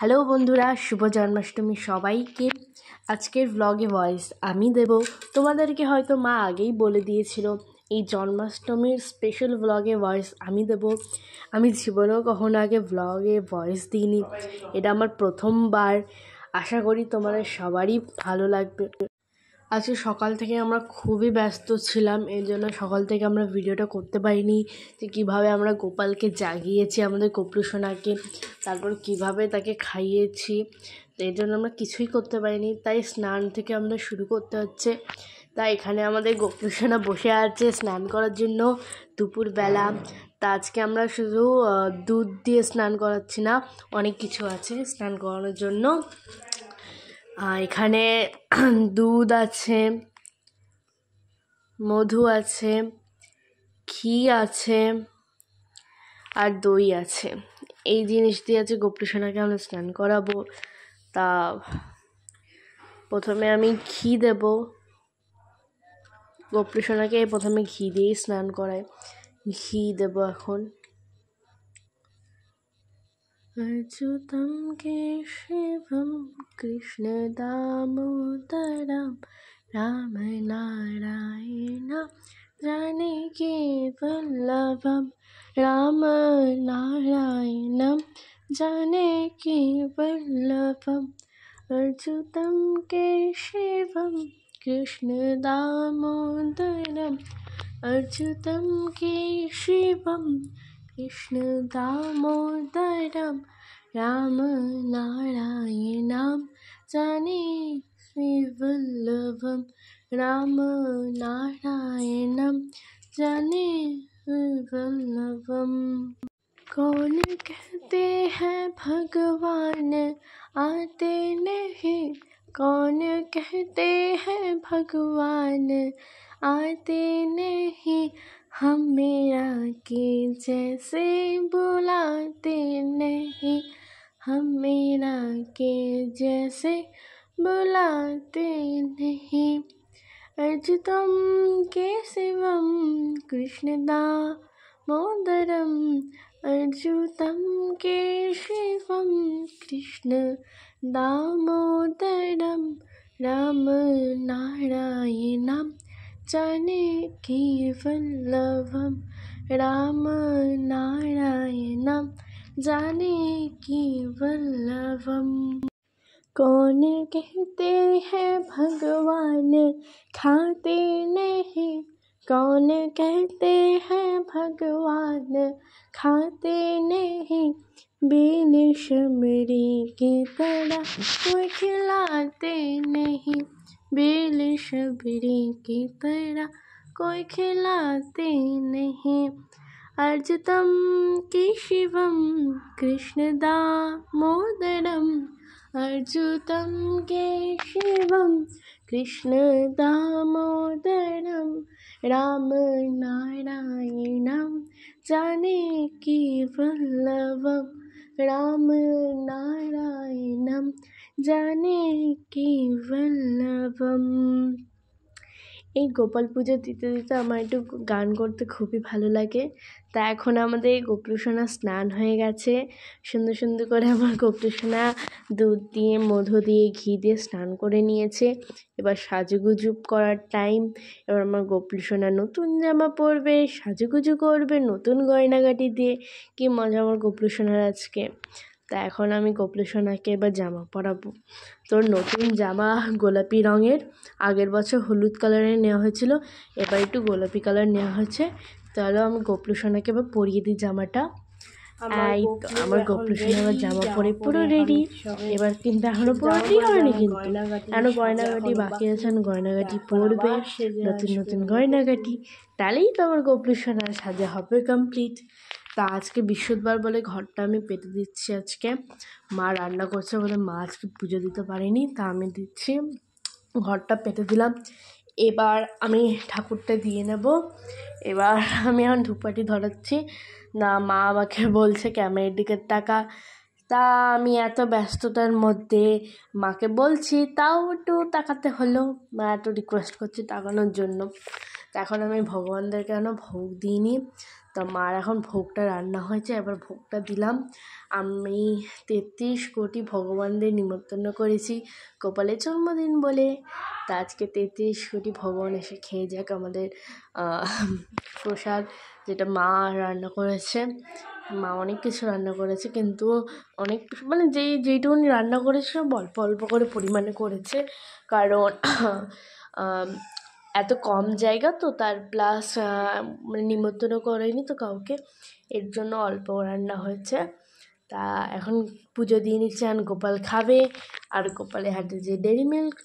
Hello বন্ধুরা, শুভ জন্মাষ্টমী সবাইকে। আজকের ব্লগে ভয়েস আমি দেব। তোমাদেরকে হয়তো মা আগেই বলে দিয়েছিল এই জন্মাষ্টমীর স্পেশাল ব্লগে ভয়েস আমি দেব। আমি জীবনেও কখনো আগে ব্লগে ভয়েস দিইনি, এটা আমার প্রথমবার। আশা করি তোমাদের সবারই ভালো লাগবে। আজকে সকাল থেকে আমরা খুবই ব্যস্ত ছিলাম, এই জন্য সকাল থেকে আমরা ভিডিওটা করতে পারিনি যে কীভাবে আমরা গোপালকে জাগিয়েছি, আমাদের গোপলুসোনাকে, তারপর কিভাবে তাকে খাইয়েছি। তো এই জন্য আমরা কিছুই করতে পারিনি, তাই স্নান থেকে আমাদের শুরু করতে হচ্ছে। তাই এখানে আমাদের গোপলুসোনা বসে আছে স্নান করার জন্য দুপুরবেলা। তা আজকে আমরা শুধু দুধ দিয়ে স্নান করাচ্ছি না, অনেক কিছু আছে স্নান করানোর জন্য। এখানে দুধ আছে, মধু আছে, ঘি আছে আর দই আছে। এই জিনিস দিয়ে আছে গোপলুসোনাকে আমরা স্নান করাবো। তা প্রথমে আমি ঘি দেব গোপলুসোনাকে, প্রথমে ঘি দিয়েই স্নান করাই। ঘি দেব এখন। अच्युतं केशवं कृष्णदामोदरं रामनारायणं जानकीवल्लभं रामनारायणं जानकीवल्लभम् अच्युतं केशवं कृष्णदामोदरम् अच्युतं केशवं कृष्णदामोदरं रामनारायणं जानकीवल्लभं रामनारायणं जानकीवल्लभम्। कौन कहते हैं भगवान आते नहीं, कौन कहते हैं भगवान आते नहीं, हम मेरा के जैसे बुलाते नहीं, हम मेरा के जैसे बुलाते नहीं। अच्युतं केशवं कृष्णदामोदरम् अच्युतं केशवं कृष्णदामोदरं रामनारायणं जानकीवल्लभं रामनारायणं जानकीवल्लभम्। कौन कहते हैं भगवान खाते नहीं, कौन कहते हैं भगवान खाते नहीं, बिन शबरी की तरह कोई खिलाते नहीं, बिन शबरी की तरह कोई खिलाते नहीं। अच्युतं केशवं कृष्णदामोदरम् अच्युतं केशवं कृष्णदामोदरं रामनारायणं जानकीवल्लभं रामनारायणं जानकीवल्लभम्। এই গোপাল পুজো দিতে দিতে আমার একটু গান করতে খুবই ভালো লাগে। তা এখন আমাদের গোপলুসোনা স্নান হয়ে গেছে, সুন্দর সুন্দর করে আমার গোপলুসোনা দুধ দিয়ে, মধু দিয়ে, ঘি দিয়ে স্নান করে নিয়েছে। এবার সাজুগুজু করার টাইম। এবার আমার গোপলুসোনা নতুন জামা পরবে, সাজুগুজু করবে নতুন গয়নাগাটি দিয়ে। কি মজা আমার গোপলুসোনার আজকে। তা এখন আমি গোপলুসোনাকে এবার জামা পরাবো। তোর নতুন জামা গোলাপি রঙের, আগের বছর হলুদ কালারের নেওয়া হয়েছিল, এবার একটু গোলাপি কালার নেওয়া হয়েছে। তাহলে আমি গোপলুসোনাকে এবার পরিয়ে দিই জামাটা। এই তো আমার গোপলুসোনা এবার জামা পরে পুরো রেডি। এবার কিন্তু এখনো পুরোটি হয়নি, কিন্তু এখনো গয়নাগাটি বাকি আছে, গয়নাগাটি পরবে, নতুন নতুন গয়নাগাটি। তাহলেই তো আমার গোপলুসোনার সাজা হবে কমপ্লিট। তা আজকে বৃহস্পতিবার বলে ঘরটা আমি পেতে দিচ্ছি। আজকে মা রান্না করছে বলে মা আজকে পুজো দিতে পারেনি, তা আমি দিচ্ছি, ঘরটা পেতে দিলাম। এবার আমি ঠাকুরটা দিয়ে নেব। এবার আমি এখন ধূপকাঠি ধরাচ্ছি না, মা আমাকে বলছে ক্যামেরার দিকে তাকা। তা আমি এত ব্যস্ততার মধ্যে মাকে বলছি, তাও একটু তাকাতে হলো, মা এত রিকোয়েস্ট করছে তাকানোর জন্য। তা এখন আমি ভগবানদেরকে এখনও ভোগ দিইনি। তো মার এখন ভোগটা রান্না হয়েছে, এবার ভোগটা দিলাম। আমি 33 কোটি ভগবানদের নিমন্ত্রণ করেছি গোপালের জন্মদিন বলে। তা আজকে 33 কোটি ভগবান এসে খেয়ে যাক আমাদের প্রসাদ, যেটা মা রান্না করেছে। মা অনেক কিছু রান্না করেছে, কিন্তু অনেক মানে যেইটুকুনি রান্না করেছে সব অল্প অল্প করে পরিমাণে করেছে, কারণ এত কম জায়গা তো, তার প্লাস মানে নিমন্ত্রণ করেনি তো কাউকে, এর জন্য অল্প রান্না হয়েছে। তা এখন পুজো দিয়ে নিচ্ছে, আর গোপাল খাবে। আর গোপালের হাতে যে ডেরি মিল্ক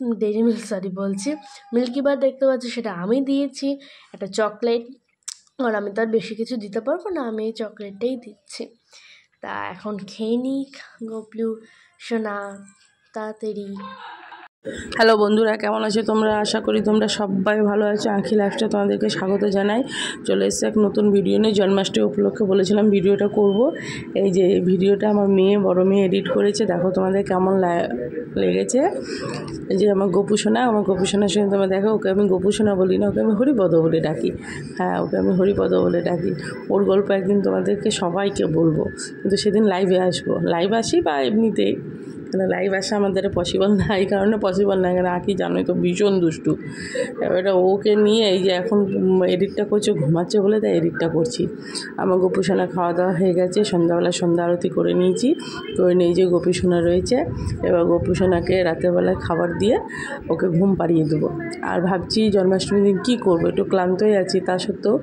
বলছি মিল্কিবার দেখতে পাচ্ছি, সেটা আমি দিয়েছি, একটা চকলেট। আর আমি তো আর বেশি কিছু দিতে পারবো না, আমি এই চকলেটটাই দিচ্ছি। তা এখন খেয়ে নিক গোপলু সোনা তাড়াতাড়ি। হ্যালো বন্ধুরা, কেমন আছো তোমরা? আশা করি তোমরা সবাই ভালো আছো। আঁখি লাইফস্টাইল তোমাদেরকে স্বাগত জানাই। চলে এসেছে এক নতুন ভিডিও নিয়ে। জন্মাষ্টমী উপলক্ষে বলেছিলাম ভিডিওটা করব। এই যে ভিডিওটা আমার বড় মেয়ে এডিট করেছে, দেখো তোমাদের কেমন লেগেছে। এই যে আমার গোপুসোনা, সঙ্গে তোমরা দেখো, ওকে আমি গোপুসোনা বলি না, ওকে আমি হরিপদ বলে ডাকি। হ্যাঁ, ওকে আমি হরিপদ বলে ডাকি। ওর গল্প একদিন তোমাদেরকে সবাইকে বলবো, কিন্তু সেদিন লাইভে আসবো। লাইভ আসি বা এমনিতেই, কেন লাইভ আসা আমাদের পসিবল না, এই কারণে পসিবল না, কেন আঁকি জানোই তো ভীষণ দুষ্টু। এবারে ওকে নিয়ে এই যে এখন এডিটটা করছে, ঘুমাচ্ছে বলে তাই এডিটটা করছি। আমার গোপুসোনা খাওয়া দাওয়া হয়ে গেছে, সন্ধ্যা আরতি করে নিয়েছি। করে নিয়ে যে গোপুসোনা রয়েছে, এবার গোপুসোনাকে রাতেরবেলায় খাবার দিয়ে ওকে ঘুম পাড়িয়ে দেবো। আর ভাবছি জন্মাষ্টমীর দিন কী করবো, একটু ক্লান্ত হয়ে আছি। তা সত্ত্বেও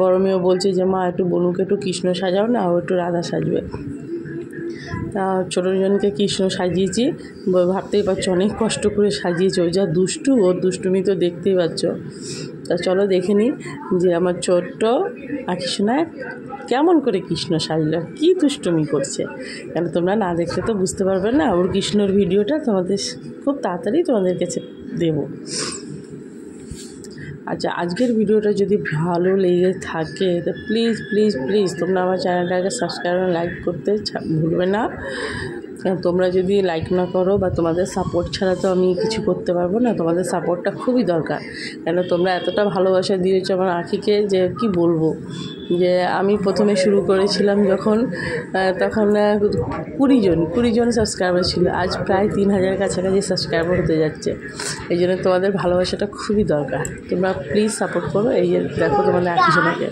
বড় মেয়েও বলছে যে মা একটু বনুকে একটু কৃষ্ণ সাজাও না, ও একটু রাধা সাজবে। তা ছোটোজনকে কৃষ্ণ সাজিয়েছি, ভাবতেই পারছো অনেক কষ্ট করে সাজিয়েছি। ও যা দুষ্টু, ওর দুষ্টুমি তো দেখতেই পাচ্ছ। তা চলো দেখে নিই যে আমার ছোট্ট আঁকিসোনা কেমন করে কৃষ্ণ সাজলো, কী দুষ্টুমি করছে। কেন তোমরা না দেখলে তো বুঝতে পারবে না। ওর কৃষ্ণর ভিডিওটা তোমাদের খুব তাড়াতাড়ি তোমাদের কাছে দেবো। আচ্ছা, আজকের ভিডিওটা যদি ভালো লেগে থাকে তো প্লিজ প্লিজ প্লিজ তোমরা আমার চ্যানেলটাকে সাবস্ক্রাইব আর লাইক করতে ভুলবে না। তোমরা যদি লাইক না করো বা তোমাদের সাপোর্ট ছাড়া তো আমি কিছু করতে পারবো না। তোমাদের সাপোর্টটা খুবই দরকার, কেন তোমরা এতটা ভালোবাসা দিয়েছো আমার আঁখিকে যে কি বলবো। যে আমি প্রথমে শুরু করেছিলাম যখন, তখন 20 জন সাবস্ক্রাইবার ছিল, আজ প্রায় 3000 কাছাকাছি সাবস্ক্রাইবার হতে যাচ্ছে। এই জন্য তোমাদের ভালোবাসাটা খুবই দরকার, তোমরা প্লিজ সাপোর্ট করো। এই যে দেখো তোমাদের আঁকিসোনাকে।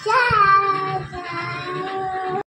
Wow!